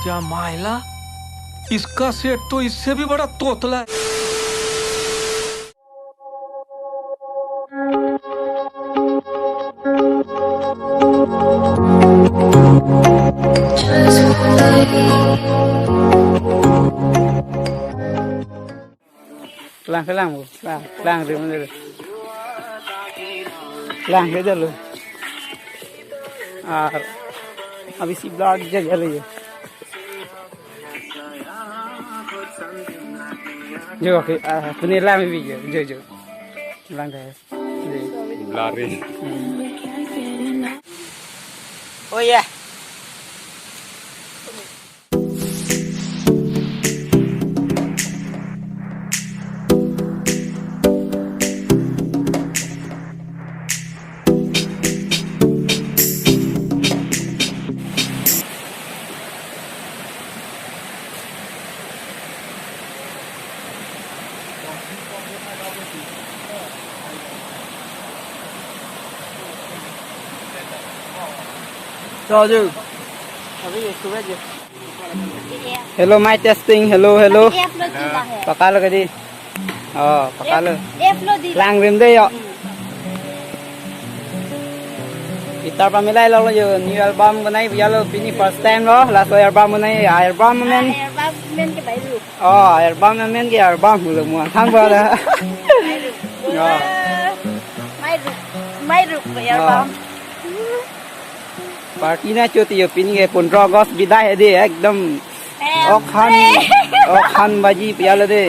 क्या मायला, इसका सेट तो इससे भी बड़ा तोतला है। Lang bu, lang di mana dulu, lang ke dulu, habis si blood jaga lagi, jo oke, punya lang lebih jo, lang deh, lari oh ya. Rồi chứ. Hello my testing, hello. Pakala ka di. Oh, pakala. Lang rim day yo. Kita pamilai lo yo new album ko nai bialo pini first time lo last album ko nai album men. Album men ke bai ru. Oh, album men ke album lo mo thang ba da. Mai ru ke album. Party na chuti yo pini ke 15 August bidai de ekdom okhan baji piala de.